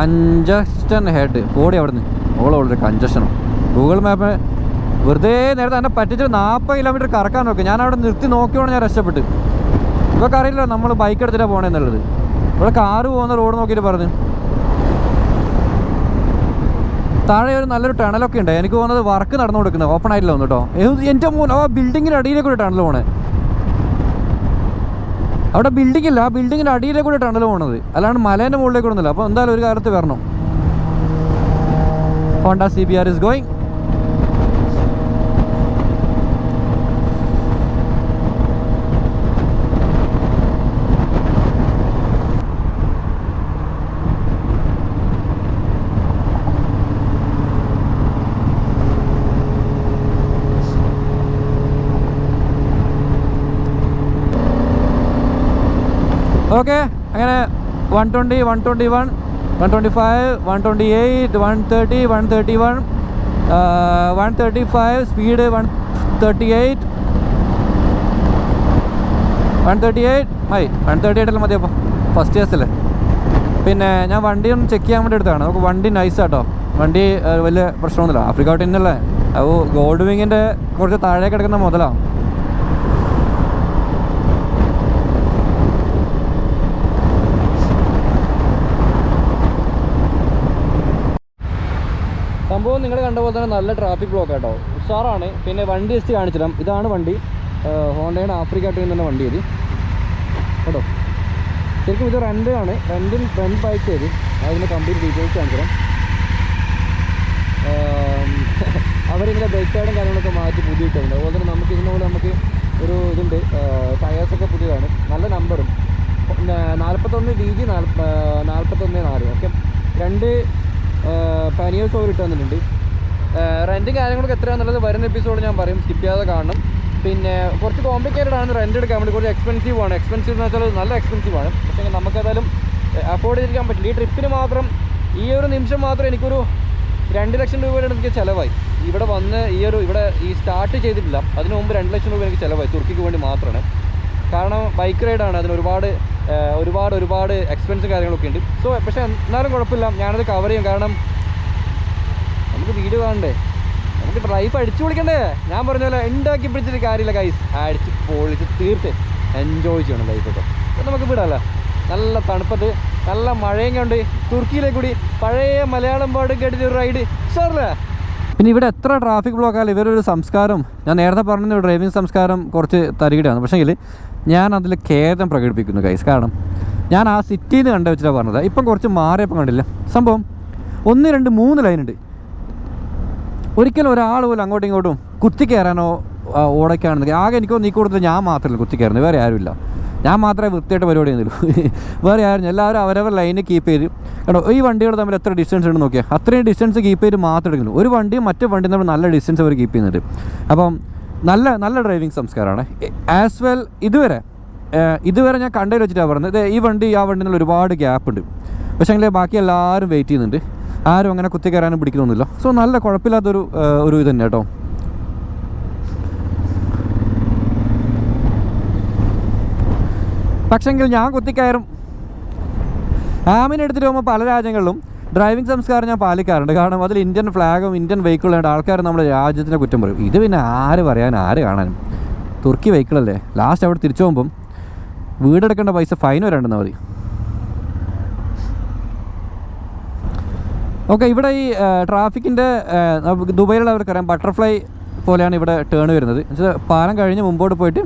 കഞ്ചസ്റ്റൻ ഹെഡ് ഓടി അവിടെ നിന്ന് ഓളോളൊരു കഞ്ചസ്റ്റനും. ഗൂഗിൾ മാപ്പ് വെറുതെ നേരത്തെ എന്നെ പറ്റിച്ചിട്ട് 40 കിലോമീറ്റർ കറക്കാൻ നോക്കി. ഞാൻ അവിടെ നിർത്തി നോക്കിയോണ്ട് ഞാൻ രക്ഷപ്പെട്ട്. ഇവർക്ക് അറിയില്ല നമ്മൾ ബൈക്ക് എടുത്തിട്ടാണ് പോകണമെന്നുള്ളത്. ഇവിടെ കാറ് പോകുന്ന റോഡ് നോക്കിയിട്ട് പറഞ്ഞു. താഴെ ഒരു നല്ലൊരു ടണലൊക്കെ ഉണ്ട്. എനിക്ക് തോന്നുന്നത് വർക്ക് നടന്നു കൊടുക്കുന്നത് ഓപ്പൺ ആയിട്ടില്ല ഒന്ന് കേട്ടോ. എൻ്റെ മൂന്ന് ആ ബിൽഡിങ്ങിൻ്റെ അടിയിലേക്കൂടെ ടണൽ പോണേ. അവിടെ ബിൽഡിംഗ് ഇല്ല, ആ ബിൽഡിങ്ങിൻ്റെ അടിയിലേക്കൂടെ ടണൽ പോകണത്, അല്ലാണ്ട് മലേൻ്റെ മുകളിലേക്ക് ഒന്നുമില്ല. അപ്പോൾ എന്തായാലും ഒരു കാലത്ത് വരണം. Honda CBR is going. Okay, അങ്ങനെ 120, 121, 125, 128, 130, 131, 135, സ്പീഡ് 138, 138 അല്ലേ മതി. അപ്പോൾ ഫസ്റ്റ് ഇയേഴ്സ് അല്ലേ. പിന്നെ ഞാൻ വണ്ടി ഒന്ന് ചെക്ക് ചെയ്യാൻ വേണ്ടി എടുത്താണ്. നമുക്ക് വണ്ടി നൈസാട്ടോ, വണ്ടി വലിയ പ്രശ്നമൊന്നുമില്ല. ആഫ്രിക്ക ടിന്നല്ലേ, അപ്പോൾ ഗോൾഡ് വിങ്ങിൻ്റെ കുറച്ച് താഴെ കിടക്കുന്ന മുതലാണ്. സംഭവം നിങ്ങൾ കണ്ട പോലെ തന്നെ നല്ല ട്രാഫിക് ബ്ലോക്ക് ആട്ടോ, ഉഷാറാണ്. പിന്നെ വണ്ടി ജസ്റ്റ് കാണിച്ചിടാം. ഇതാണ് വണ്ടി, ഹോണ്ടയുടെ ആഫ്രിക്ക ടീം തന്നെ വണ്ടി ഇത് കേട്ടോ. ശരിക്കും ഇത് റെൻ്റാണ്, റെൻ്റ് ബൈക്ക് ചെയ്ത് അതിൻ്റെ കംപ്ലീറ്റ് ഡീറ്റെയിൽസ് കാണിച്ചിടാം. അവരിങ്ങനെ ബ്രേക്ക് പാഡും കാര്യങ്ങളൊക്കെ മാറ്റി പുതിയിട്ടുണ്ട്. അതുപോലെ തന്നെ നമുക്ക് ഇതിനോട് നമുക്ക് ഒരു ഇതുണ്ട്, ടയേഴ്സൊക്കെ പുതിയതാണ്, നല്ല നമ്പറും 41 DG 41 4. ഓക്കെ, 2 പാനിയേഴ്സ് ഓവർ ഇട്ട് വന്നിട്ടുണ്ട്. റെൻറ്റും കാര്യങ്ങളൊക്കെ എത്രയാണെന്നുള്ളത് വരുന്ന എപ്പിസോഡ് ഞാൻ പറയും, സ്കിപ്പ് ചെയ്യാതെ കാണണം. പിന്നെ കുറച്ച് കോംപ്ലിക്കേറ്റഡ് ആണ് റെൻ്റ് എടുക്കാൻ വേണ്ടി, കുറച്ച് എക്സ്പെൻസീവ് ആണ്. എക്സ്പെൻസീവ് എന്ന് വെച്ചാൽ നല്ല എക്സ്പെൻസീവ് ആണ്. പക്ഷേ നമുക്കേതായാലും അഫോർഡ് ചെയ്തിരിക്കാൻ പറ്റില്ല. ഈ ട്രിപ്പിന് മാത്രം, ഈ ഒരു നിമിഷം മാത്രം എനിക്കൊരു 2 ലക്ഷം രൂപയുടെ എനിക്ക് ചിലവായി. ഇവിടെ വന്ന് ഇവിടെ സ്റ്റാർട്ട് ചെയ്തിട്ടില്ല, അതിന് മുമ്പ് 2 ലക്ഷം രൂപ എനിക്ക് ചിലവായി തുർക്കിക്ക് വേണ്ടി മാത്രമാണ്. കാരണം ബൈക്ക് റൈഡാണ്, അതിന് ഒരുപാട് എക്സ്പെൻസും കാര്യങ്ങളൊക്കെ ഉണ്ട്. സോ പക്ഷേ എന്നാലും കുഴപ്പമില്ല, ഞാനത് കവർ ചെയ്യും. കാരണം നമുക്ക് വീഡിയോ കാണണ്ടേ, നമുക്ക് ലൈഫ് അടിച്ചു പൊളിക്കണ്ടേ. ഞാൻ പറഞ്ഞ പോലെ ഉണ്ടാക്കി പിടിച്ചിട്ട് കാര്യമില്ല ഗൈസ്, അടിച്ച് പൊളിച്ച് തീർത്ത് എൻജോയ് ചെയ്യണം ലൈഫൊക്കെ. അപ്പോൾ നമുക്ക് വിടാമല്ലോ, നല്ല തണുപ്പത്ത് നല്ല മഴയും കണ്ട് തുർക്കിയിലേക്ക് കൂടി പഴയ മലയാളം പാട്ട് കേട്ടിട്ട് ഒരു റൈഡ് ഷോറല്ലേ. പിന്നെ ഇവിടെ എത്ര ട്രാഫിക് ബ്ലോക്കായാലും ഇവരൊരു സംസ്കാരം, ഞാൻ നേരത്തെ പറഞ്ഞ ഡ്രൈവിംഗ് സംസ്കാരം കുറച്ച് തരികിടാണ്. പക്ഷേങ്കിൽ ഞാൻ അതിൽ ഖേദം പ്രകടിപ്പിക്കുന്നു ഗൈസ്. കാരണം ഞാൻ ആ സിറ്റിയിൽ നിന്ന് കണ്ടു വെച്ചിട്ടാണ് പറഞ്ഞത്. ഇപ്പം കുറച്ച് മാറിയപ്പം കണ്ടില്ല സംഭവം. 1, 2, 3 ലൈനുണ്ട്. ഒരിക്കലും ഒരാൾ പോലും അങ്ങോട്ടും ഇങ്ങോട്ടും കുത്തിക്കയറാനോ ഓടയ്ക്കാണെന്നൊക്കെ ആകെ എനിക്കോ നീ കൂടുതൽ ഞാൻ മാത്രമല്ല കുത്തിക്കയറുന്നത്, വേറെ ആരുമില്ല. ഞാൻ മാത്രമേ വൃത്തിയായിട്ട് പരിപാടി ചെയ്യുന്നുള്ളൂ, വേറെ ആരും. എല്ലാവരും അവരവർ ലൈന് കീപ്പ് ചെയ്ത് കേട്ടോ. ഈ വണ്ടികൾ തമ്മിൽ എത്ര ഡിസ്റ്റൻസ് ഉണ്ടെന്ന് നോക്കിയാൽ അത്രയും ഡിസ്റ്റൻസ് കീപ്പ് ചെയ്ത് മാത്രം എടുക്കുന്നു. ഒരു വണ്ടിയും മറ്റു വണ്ടിയും തമ്മിൽ നല്ല ഡിസ്റ്റൻസ് അവർ കീപ്പ് ചെയ്യുന്നുണ്ട്. അപ്പം നല്ല ഡ്രൈവിംഗ് സംസ്കാരമാണ്. ആസ് വെൽ ഇതുവരെ ഞാൻ കണ്ടതിൽ വെച്ചിട്ടാണ് പറഞ്ഞത്. ഈ വണ്ടി ആ വണ്ടി എന്നുള്ള ഒരുപാട് ഗ്യാപ്പ് ഉണ്ട്. പക്ഷേ എങ്കിൽ ബാക്കി എല്ലാവരും വെയിറ്റ് ചെയ്യുന്നുണ്ട്, ആരും അങ്ങനെ കുത്തിക്കയറാനും പിടിക്കുന്നൊന്നുമില്ല. സോ നല്ല കുഴപ്പമില്ലാത്തൊരു ഇത് തന്നെ കേട്ടോ. പക്ഷെങ്കിൽ ഞാൻ കുത്തിക്കയറും. ആമിനെടുത്തിട്ട് പോകുമ്പോൾ പല രാജ്യങ്ങളിലും ഡ്രൈവിംഗ് സംസ്കാരം ഞാൻ പാലിക്കാറുണ്ട്. കാരണം അതിൽ ഇന്ത്യൻ ഫ്ലാഗും ഇന്ത്യൻ വെഹിക്കിളും ആൾക്കാർ നമ്മുടെ രാജ്യത്തിനെ കുറ്റം പറയും. ഇത് പിന്നെ ആര് പറയാൻ ആര് കാണാനും. തുർക്കി വെഹിക്കിളല്ലേ, ലാസ്റ്റ് അവിടെ തിരിച്ചു പോകുമ്പം വീടെടുക്കേണ്ട പൈസ ഫൈൻ വരേണ്ടെന്നാൽ മതി. ഓക്കെ, ഇവിടെ ഈ ട്രാഫിക്കിൻ്റെ ദുബൈയിലുള്ളവർക്കറിയാം ബട്ടർഫ്ലൈ പോലെയാണ് ഇവിടെ ടേൺ വരുന്നത്. എന്നുവെച്ചാൽ പാലം കഴിഞ്ഞ് മുമ്പോട്ട് പോയിട്ട്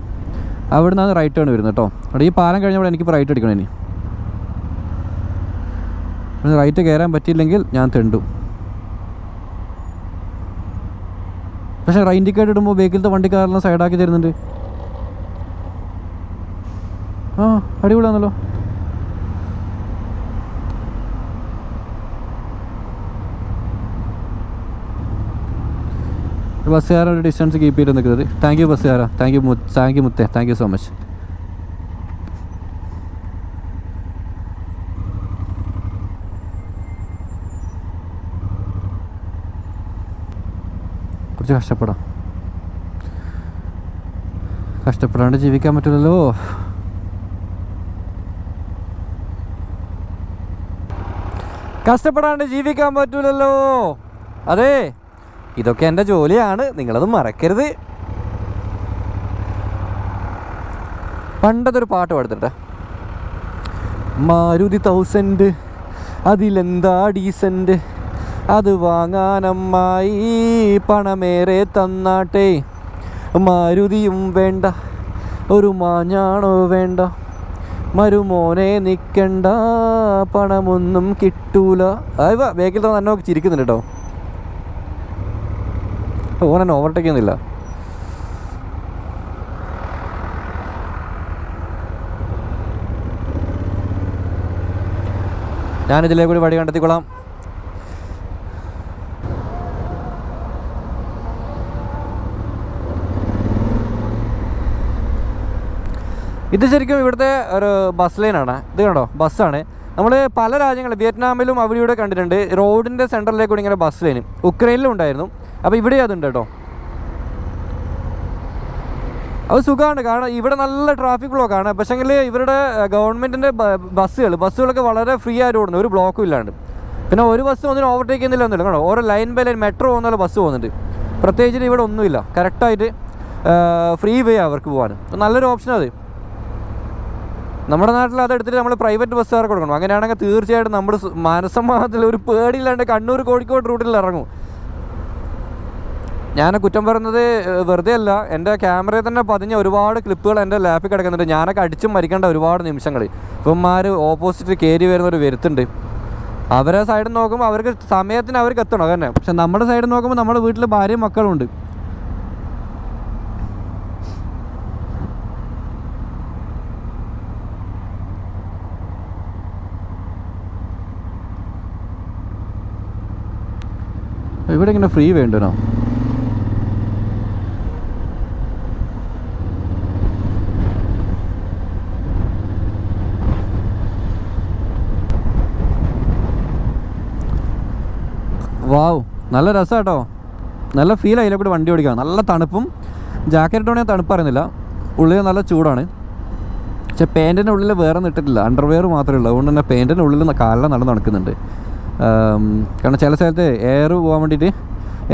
അവിടെ നിന്നാണ് റൈറ്റ് ടേൺ വരുന്നത് കേട്ടോ. അവിടെ ഈ പാലം കഴിഞ്ഞവിടെ എനിക്കിപ്പോൾ റൈറ്റ് അടിക്കണം. ഇനി റൈറ്റ് കയറാൻ പറ്റിയില്ലെങ്കിൽ ഞാൻ തെണ്ടും. പക്ഷേ ഇൻഡിക്കേറ്റർ ഇടുമ്പോൾ ബേക്കിലത്തെ വണ്ടിക്കാരെല്ലാം സൈഡാക്കി തരുന്നുണ്ട്. ആ അടിപൊളിയാണല്ലോ. ബസ്സുകാരൻ ഒരു ഡിസ്റ്റൻസ് കീപ്പ് ചെയ്ത് നിൽക്കുന്നത്. താങ്ക് യു ബസ്സുകാരാ, താങ്ക് യു മുത്തേ, താങ്ക് യു സോ മച്ച്. കുറച്ച് കഷ്ടപ്പെടാണ്ട് ജീവിക്കാൻ പറ്റില്ലല്ലോ. കഷ്ടപ്പെടാണ്ട് ജീവിക്കാൻ പറ്റൂലല്ലോ. അതെ, ഇതൊക്കെ എൻ്റെ ജോലിയാണ്, നിങ്ങളത് മറക്കരുത്. പണ്ടതൊരു പാട്ട് പാടുത്തിട്ടെ, മാരുതി 1000 അതിലെന്താ ഡീസൻ്റ്, അത് വാങ്ങാനമ്മായി പണമേറെ തന്നാട്ടെ, മാരുതിയും വേണ്ട ഒരു മാഞ്ഞാണോ വേണ്ട, മരുമോനെ നിൽക്കണ്ട പണമൊന്നും കിട്ടൂല. അയവ ബേക്കിൽ തന്നെ ചിരിക്കുന്നുണ്ട് കേട്ടോ. ഓനെ ഓവർടേക്ക് ചെയ്യുന്നില്ല. ഞാനിതിലേ കൂടി വഴി കണ്ടെത്തിക്കൊള്ളാം. ഇത് ശരിക്കും ഇവിടുത്തെ ഒരു ബസ് ലൈനാണ്. ഇത് കണ്ടോ, ബസ്സാണ്. നമ്മൾ പല രാജ്യങ്ങളും വിയറ്റ്നാമിലും അവിടെ ഇവിടെ കണ്ടിട്ടുണ്ട്, റോഡിൻ്റെ സെൻറ്ററിലേക്ക് കൂടി ഇങ്ങനെ ബസ് ലൈൻ. ഉക്രൈനിലും ഉണ്ടായിരുന്നു, അപ്പോൾ ഇവിടെ അതുണ്ട് കേട്ടോ. അത് സുഖമാണ്, കാരണം ഇവിടെ നല്ല ട്രാഫിക് ബ്ലോക്കാണ്. പക്ഷേങ്കിൽ ഇവരുടെ ഗവൺമെൻറ്റിൻ്റെ ബസ്സുകളൊക്കെ വളരെ ഫ്രീ ആയിട്ട് ഓടുന്നു, ഒരു ബ്ലോക്കും ഇല്ലാണ്ട്. പിന്നെ ഒരു ബസ് ഒന്നിനും ഓവർടേക്ക് ചെയ്യുന്നില്ല ഒന്നുമില്ല കേട്ടോ. ഓരോ ലൈൻ ബൈ ലൈൻ മെട്രോ പോകുന്ന ബസ് പോകുന്നുണ്ട്. പ്രത്യേകിച്ച് ഇവിടെ ഒന്നുമില്ല, കറക്റ്റായിട്ട് ഫ്രീ വേ അവർക്ക് പോകാൻ. നല്ലൊരു ഓപ്ഷനാണ് അത്. നമ്മുടെ നാട്ടിൽ അതെടുത്തിട്ട് നമ്മൾ പ്രൈവറ്റ് ബസ്സുകാർക്ക് കൊടുക്കണം. അങ്ങനെയാണെങ്കിൽ തീർച്ചയായിട്ടും നമ്മുടെ മനസ്സമാധാനത്തിൽ ഒരു പേടിയില്ലാണ്ട് കണ്ണൂർ കോഴിക്കോട് റൂട്ടിൽ ഇറങ്ങും. ഞാൻ കുറ്റം പറയുന്നത് വെറുതെ അല്ല, എൻ്റെ ക്യാമറയിൽ തന്നെ പതിഞ്ഞ ഒരുപാട് ക്ലിപ്പുകൾ എൻ്റെ ലാപ്പിൽ കിടക്കുന്നുണ്ട്. ഞാനൊക്കെ അടിച്ചും മരിക്കേണ്ട ഒരുപാട് നിമിഷങ്ങൾ. ഇവന്മാർ ഓപ്പോസിറ്റ് കയറി വരുന്നൊരു വരുത്തുണ്ട്. അവരെ സൈഡിൽ നോക്കുമ്പോൾ അവർക്ക് സമയത്തിന് അവർക്ക് എത്തണം അതന്നെ. പക്ഷെ നമ്മുടെ സൈഡിൽ നോക്കുമ്പോൾ നമ്മുടെ വീട്ടിൽ ഭാര്യയും മക്കളുണ്ട്. ഇവിടെ ഇങ്ങനെ ഫ്രീ വേണ്ടനോ? വാവ്, നല്ല രസം കേട്ടോ, നല്ല ഫീൽ ആയില്ല കൂടി വണ്ടി ഓടിക്കാം. നല്ല തണുപ്പും, ജാക്കറ്റ് ഓണേ തണുപ്പ് അറിയുന്നില്ല, ഉള്ളിൽ നല്ല ചൂടാണ്. പക്ഷെ പാൻറ്റിൻ്റെ ഉള്ളിൽ വേറെ ഇട്ടിട്ടില്ല, അണ്ടർവെയർ മാത്രമേ ഉള്ളൂ. അതുകൊണ്ട് തന്നെ പാൻറ്റിൻ്റെ ഉള്ളിൽ കാലിൽ നടക്കുന്നുണ്ട്. കാരണം ചില സ്ഥലത്ത് എയർ പോകാൻ വേണ്ടിയിട്ട്,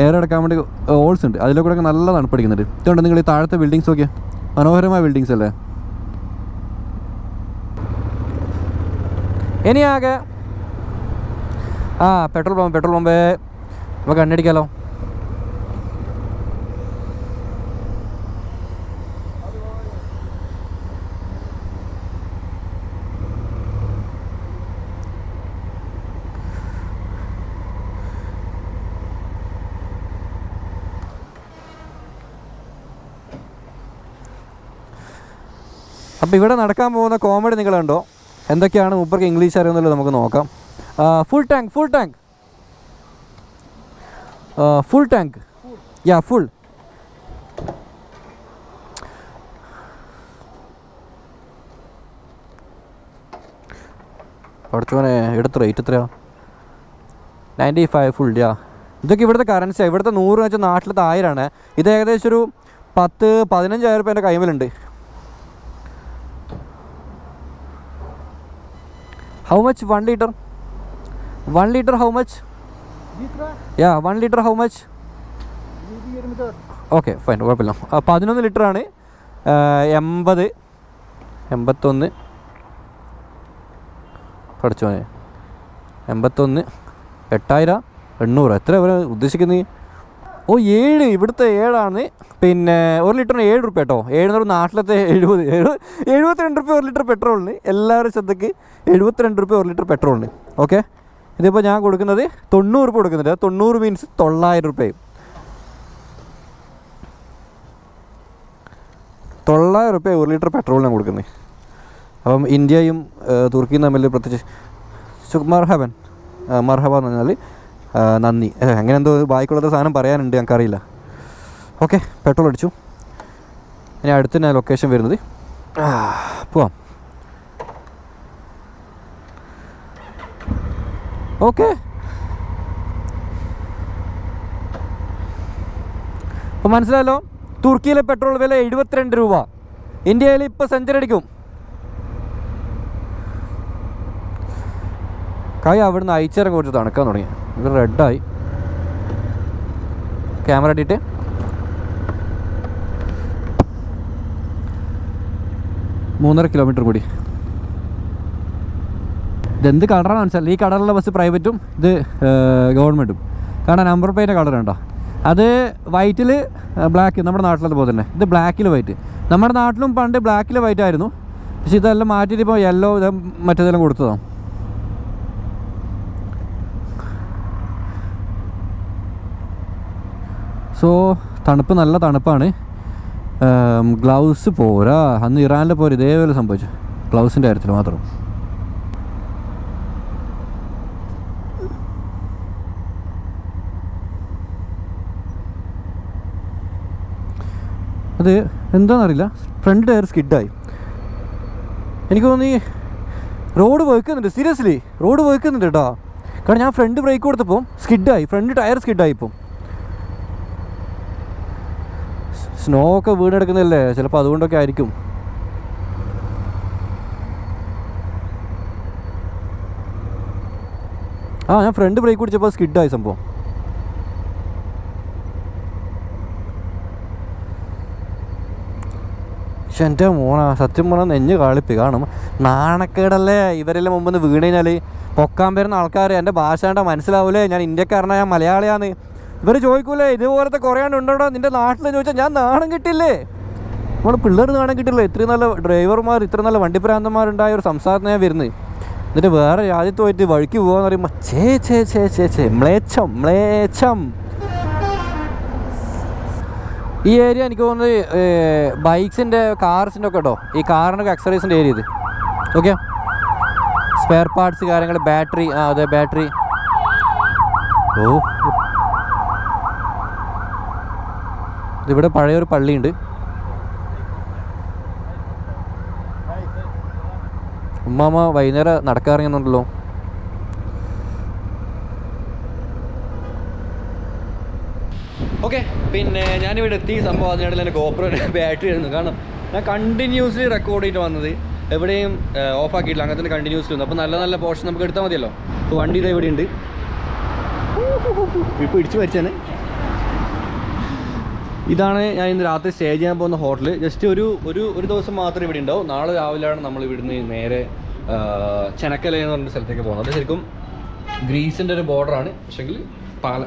എയർ അടക്കാൻ വേണ്ടി ഹോൾസ് ഉണ്ട്, അതിലെ കൂടെ നല്ല തണുപ്പടിക്കുന്നുണ്ട്. ഇതുകൊണ്ട് നിങ്ങൾ ഈ താഴത്തെ ബിൽഡിങ്സ് നോക്കിയാൽ മനോഹരമായ ബിൽഡിങ്സ് അല്ലേ. ഇനി ആകെ പെട്രോൾ പമ്പ് നമുക്ക് കണ്ണടിക്കാലോ. അപ്പോൾ ഇവിടെ നടക്കാൻ പോകുന്ന കോമഡി നിങ്ങൾ കണ്ടോ? എന്തൊക്കെയാണ് മൂപ്പർക്ക് ഇംഗ്ലീഷ് അറിയുന്നുള്ളത് നമുക്ക് നോക്കാം. ഫുൾ ടാങ്ക് യാ ഫുൾ. പഠിച്ചോനെ എടുത്ത റേറ്റ് എത്രയാ? 95 ഫുൾ. യാ, ഇതൊക്കെ ഇവിടുത്തെ കറൻസിയാണ്. ഇവിടുത്തെ 100 വെച്ചാൽ നാട്ടിലത്തെ 1000ആണ്. ഇത് ഏകദേശം ഒരു 10-15,000 രൂപ എൻ്റെ കൈമലുണ്ട്. How much 1 liter? 1 liter how much? Yeah, 1 liter how much? Okay, fine, കുഴപ്പമില്ല. 11 ലിറ്ററാണ്. 80, 81 പഠിച്ചോനെ, 81, 8000, 800. എത്ര അവർ ഉദ്ദേശിക്കുന്നത്? 7, ഇവിടുത്തെ 7ആണ്. പിന്നെ 1 ലിറ്ററിന് 7 രൂപ കേട്ടോ. 7 നാട്ടിലത്തെ 72 രൂപ 1 ലിറ്റർ പെട്രോളിന്. എല്ലാവരും ശ്രദ്ധയ്ക്ക് 72 രൂപ 1 ലിറ്റർ പെട്രോളിന്. ഓക്കെ, ഇതിപ്പോൾ ഞാൻ കൊടുക്കുന്നത് 90 രൂപ കൊടുക്കുന്നുണ്ട്. 90 മീൻസ് 900 രൂപയും. 900 രൂപ 1 ലിറ്റർ പെട്രോളിനാണ് കൊടുക്കുന്നത്. അപ്പം ഇന്ത്യയും തുർക്കിയും തമ്മിൽ പ്രത്യേകിച്ച് മർഹബ എന്ന് പറഞ്ഞാൽ നന്ദി, അങ്ങനെ എന്തോ ബാക്കിയുള്ളത് സാധനം പറയാനുണ്ട്, ഞങ്ങൾക്കറിയില്ല. ഓക്കെ, പെട്രോൾ അടിച്ചു. ഇനി അടുത്ത് ഞാൻ ലൊക്കേഷൻ വരുന്നത്. പോവാം. ഓക്കെ, അപ്പോൾ മനസ്സിലായല്ലോ, തുർക്കിയിലെ പെട്രോൾ വില 72 രൂപ. ഇന്ത്യയിൽ ഇപ്പോൾ സെഞ്ചുറി അടിക്കും. കൈ അവിടെ നിന്ന് അയച്ചേരം കുറച്ച് തണുക്കാൻ തുടങ്ങി. ഇത് റെഡായി. ക്യാമറ ഇട്ടിട്ട് മൂന്നര കിലോമീറ്റർ കൂടി. ഇതെന്ത് കളറാണെന്ന് വെച്ചാൽ ഈ കളറുള്ള ബസ് പ്രൈവറ്റും ഇത് ഗവൺമെൻറ്റും. കാരണം നമ്പർ പ്ലേറ്റിൻ്റെ കളർ ഉണ്ടോ, അത് വൈറ്റിൽ ബ്ലാക്ക്, നമ്മുടെ നാട്ടിലത് പോലെ തന്നെ. ഇത് ബ്ലാക്കിൽ വൈറ്റ്. നമ്മുടെ നാട്ടിലും പണ്ട് ബ്ലാക്കിൽ വൈറ്റ് ആയിരുന്നു, പക്ഷെ ഇതെല്ലാം മാറ്റിയിട്ട് ഇപ്പോൾ യെല്ലോ ഇത് മറ്റേതെല്ലാം കൊടുത്തതാണ്. സോ തണുപ്പ് നല്ല തണുപ്പാണ്. ഗ്ലൗസ് പോരാ. അന്ന് ഇറാനിലെ പോലെ ഇതേപോലെ സംഭവിച്ചു, ഗ്ലൗസിൻ്റെ കാര്യത്തിൽ മാത്രം. അത് എന്താണെന്നറിയില്ല, ഫ്രണ്ട് ടയർ സ്കിഡായി. എനിക്ക് തോന്നി റോഡ് വയ്ക്കുന്നുണ്ട്, സീരിയസ്ലി റോഡ് വയ്ക്കുന്നുണ്ട് കേട്ടോ. കാരണം ഞാൻ ഫ്രണ്ട് ബ്രേക്ക് കൊടുത്തപ്പോൾ സ്കിഡായി, ഫ്രണ്ട് ടയർ സ്കിഡായി. ഇപ്പം സ്നോ ഒക്കെ വീണെടുക്കുന്നതല്ലേ, ചിലപ്പോൾ അതുകൊണ്ടൊക്കെ ആയിരിക്കും. ഞാൻ ഫ്രണ്ട് ബ്രേക്ക് പിടിച്ചപ്പോൾ സ്കിഡായി സംഭവം. പക്ഷെ എൻ്റെ മോണാ സത്യം പറഞ്ഞാൽ നെഞ്ഞ് കാളിപ്പി. കാണും നാണക്കേടല്ലേ ഇവരെല്ലാം മുമ്പ് വീണ് കഴിഞ്ഞാൽ പൊക്കാൻ വരുന്ന ആൾക്കാർ എൻ്റെ ഭാഷ കണ്ടാൽ മനസ്സിലാവൂലേ ഞാൻ ഇന്ത്യക്കാരനാണ്, ഞാൻ മലയാളിയാണ്. ഇവർ ചോദിക്കൂലേ ഇതുപോലത്തെ കുറേ ഉണ്ടോ നിൻ്റെ നാട്ടിൽ ചോദിച്ചാൽ ഞാൻ നാണം കിട്ടില്ലേ? നമ്മൾ പിള്ളേർ നാണം കിട്ടില്ലേ? ഇത്രയും നല്ല ഡ്രൈവർമാർ, ഇത്ര നല്ല വണ്ടിപ്രാന്തന്മാരുണ്ടായ ഒരു സംസ്ഥാനത്ത് ഞാൻ വരുന്നത്. എന്നിട്ട് വേറെ രാജ്യത്ത് പോയിട്ട് വഴിക്ക് പോകാന്ന് പറയുമ്പോൾ ചേ മ്ലേച്ഛം മ്ലേച്ഛം. ഈ ഏരിയ എനിക്ക് തോന്നുന്നത് ബൈക്സിൻ്റെ കാർസിൻ്റെ ഒക്കെ കേട്ടോ, ഈ കാറിനൊക്കെ അക്സറീസിൻ്റെ ഏരിയ ഇത്. ഓക്കെ, സ്പെയർ പാർട്സ് കാര്യങ്ങൾ, ബാറ്ററി. അതെ ബാറ്ററി. ഇതിവിടെ പഴയൊരു പള്ളിയുണ്ട്. ഉമ്മാമ വൈകുന്നേരം നടക്കാറിങ്ങുന്നുണ്ടല്ലോ. ഓക്കെ, പിന്നെ ഞാനിവിടെ എത്തി. സംഭവം അതിനിടയിൽ എൻ്റെ ഗോപ്രോയുടെ ബാറ്ററി ആയിരുന്നു. കാരണം ഞാൻ കണ്ടിന്യൂസ്ലി റെക്കോർഡ് ചെയ്തിട്ട് വന്നത്, എവിടെയും ഓഫ് ആക്കിയിട്ടില്ല, അങ്ങനെ തന്നെ കണ്ടിന്യൂസ്ലി വന്നു. അപ്പോൾ നല്ല നല്ല പോർഷൻ നമുക്ക് എടുത്താൽ മതിയല്ലോ. അപ്പോൾ വണ്ടി ഇത് ഇവിടെ ഉണ്ട്, ഇപ്പോൾ ഇടിച്ചു മരിച്ചാണ്. ഇതാണ് ഞാൻ ഇന്ന് രാത്രി സ്റ്റേ ചെയ്യാൻ പോകുന്ന ഹോട്ടൽ. ജസ്റ്റ് ഒരു ദിവസം മാത്രമേ ഇവിടെ ഉണ്ടാവും. നാളെ രാവിലെയാണ് നമ്മൾ ഇവിടുന്ന് നേരെ ചെനക്കല എന്ന് പറഞ്ഞ സ്ഥലത്തേക്ക് പോകുന്നത്. അത് ശരിക്കും ഗ്രീസിൻ്റെ ഒരു ബോർഡറാണ്, പക്ഷേങ്കിൽ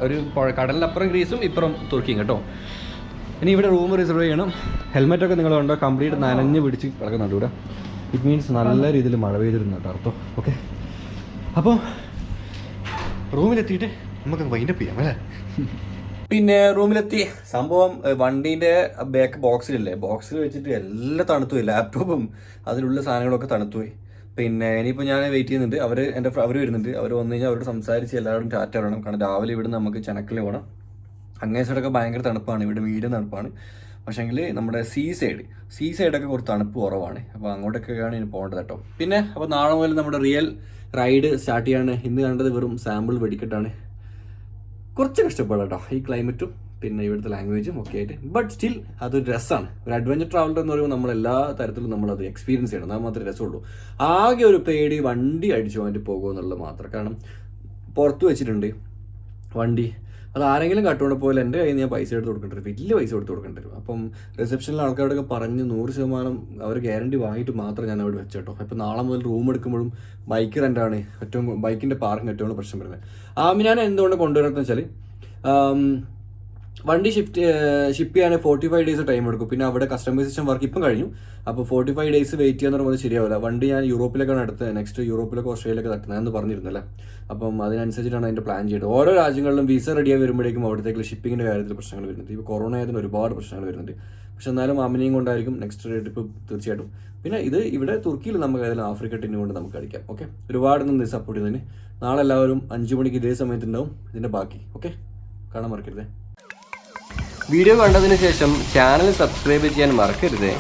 ഒരു കടലിനപ്പുറം ഗ്രീസും ഇപ്പുറം തുർക്കിയും കേട്ടോ. ഇനി ഇവിടെ റൂം റിസർവ് ചെയ്യണം. ഹെൽമെറ്റൊക്കെ നിങ്ങൾ കണ്ടോ, കംപ്ലീറ്റ് നനഞ്ഞ് പിടിച്ച് കിടക്കുന്നുണ്ട് ഇവിടെ. ഇറ്റ് മീൻസ് നല്ല രീതിയിൽ മഴ പെയ്തിരുന്നു കേട്ടോ അർത്ഥം. ഓക്കെ, അപ്പോൾ റൂമിലെത്തിയിട്ട് നമുക്ക് വൈൻഡപ്പ് ചെയ്യാം അല്ലേ. പിന്നെ റൂമിലെത്തി. സംഭവം വണ്ടീൻ്റെ ബാക്ക് ബോക്സിൽ വെച്ചിട്ട് എല്ലാം തണുത്തുപോയി. ലാപ്ടോപ്പും അതിലുള്ള സാധനങ്ങളൊക്കെ തണുത്തുപോയി. പിന്നെ ഇനിയിപ്പോൾ ഞാൻ വെയിറ്റ് ചെയ്യുന്നുണ്ട്. അവർ വരുന്നുണ്ട്. അവർ വന്നു കഴിഞ്ഞാൽ അവരോട് സംസാരിച്ച് എല്ലാവരും ടാറ്റ പറയണം. കാരണം രാവിലെ ഇവിടെ നമുക്ക് ചെനക്കൽ പോകണം. അങ്ങേ സൈഡൊക്കെ ഭയങ്കര തണുപ്പാണ്, ഇവിടെ മീഡിയം തണുപ്പാണ്. പക്ഷേങ്കിൽ നമ്മുടെ സീ സൈഡൊക്കെ കുറച്ച് തണുപ്പ് കുറവാണ്. അപ്പോൾ അങ്ങോട്ടൊക്കെയാണ് ഇനി പോകേണ്ടത് കേട്ടോ. പിന്നെ അപ്പോൾ നാളെ മുതൽ നമ്മുടെ റിയൽ റൈഡ് സ്റ്റാർട്ട് ചെയ്യാണ്. ഇന്ന് കണ്ടത് വെറും സാമ്പിൾ വെടിക്കെട്ടാണ്. കുറച്ച് കഷ്ടപ്പാടാണ് കേട്ടോ, ഈ ക്ലൈമറ്റും പിന്നെ ഇവിടുത്തെ ലാംഗ്വേജും ഒക്കെ ആയിട്ട്. ബട്ട് സ്റ്റിൽ അതൊരു രസമാണ്. ഒരു അഡ്വഞ്ചർ ട്രാവലർ എന്ന് പറയുമ്പോൾ നമ്മൾ എല്ലാ തരത്തിലും നമ്മളത് എക്സ്പീരിയൻസ് ചെയ്യണം. അത് മാത്രമേ രസമുള്ളൂ. ആകെ ഒരു പേടി വണ്ടി അടിച്ചു വേണ്ടി പോകുമെന്നുള്ളത് മാത്രം. കാരണം പുറത്ത് വെച്ചിട്ടുണ്ട് വണ്ടി, അത് ആരെങ്കിലും കട്ടുകൊണ്ട് പോലെ എൻ്റെ കയ്യിൽ നിന്ന് ഞാൻ പൈസ എടുത്ത് കൊടുക്കേണ്ടി വരും, വലിയ പൈസ എടുത്ത് കൊടുക്കേണ്ടി വരും. അപ്പം റിസപ്ഷനിലെ ആൾക്കാരോടൊക്കെ പറഞ്ഞ് 100% അവർ ഗ്യാരണ്ടി വാങ്ങിയിട്ട് മാത്രം ഞാൻ അവിടെ വെച്ചേട്ടോ. അപ്പോൾ നാളെ മുതൽ റൂം എടുക്കുമ്പോഴും ബൈക്ക് റെൻ്റാണ് ബൈക്കിൻ്റെ പാർക്കിംഗ് ഏറ്റവും പ്രശ്നം വരുന്നത്. ഞാൻ എന്തുകൊണ്ട് കൊണ്ടുവരുന്നത് വെച്ചാൽ വണ്ടി ഷിപ്പ് ചെയ്യാൻ 45 ഡേയ്സ് ടൈം എടുക്കും. പിന്നെ അവിടെ കസ്റ്റമൈസേഷൻ വർക്ക് ഇപ്പം കഴിഞ്ഞു. അപ്പോൾ 45 ഡേയ്സ് വെയിറ്റ് ചെയ്യാന്ന് പറയുമ്പോൾ ശരിയാവില്ല. വണ്ടി ഞാൻ യൂറോപ്പിലേക്കാണ് അടുത്തത്. നെക്സ്റ്റ് യൂറോപ്പിലേക്ക് ഓസ്ട്രേലിയയിലേക്ക് തട്ടുന്നത് എന്ന് പറഞ്ഞിരുന്നല്ലേ. അപ്പം അതിനനുസരിച്ചിട്ടാണ് അതിൻ്റെ പ്ലാൻ ചെയ്തത്. ഓരോ രാജ്യങ്ങളിലും വിസ റെഡിയായി വരുമ്പോഴേക്കും അവിടത്തേക്ക് ഷിപ്പിങ്ങിൻ്റെ കാര്യത്തിൽ പ്രശ്നങ്ങൾ വരുന്നുണ്ട്. ഇപ്പോൾ കൊറോണ ആയതിന് ഒരുപാട് പ്രശ്നങ്ങൾ വരുന്നുണ്ട്. പക്ഷെ എന്നാലും അമിനെയും കൊണ്ടായിരിക്കും നെക്സ്റ്റ് ട്രിപ്പ് തീർച്ചയായിട്ടും. പിന്നെ ഇവിടെ തുർക്കിയിൽ നമുക്ക് ഏതായാലും ആഫ്രിക്ക ടിന്നും കൊണ്ട് നമുക്ക് അടിക്കാം. ഓക്കെ, ഒരുപാട് നിന്ന് സപ്പോർട്ട് ചെയ്തതിന്. നാളെ എല്ലാവരും 5 മണിക്ക് ഇതേ സമയത്തുണ്ടാവും ഇതിൻ്റെ ബാക്കി. ഓക്കെ, കാണാൻ മറക്കരുതേ. വീഡിയോ കണ്ടതിന് ശേഷം ചാനൽ സബ്സ്ക്രൈബ് ചെയ്യാൻ മറക്കരുതേ.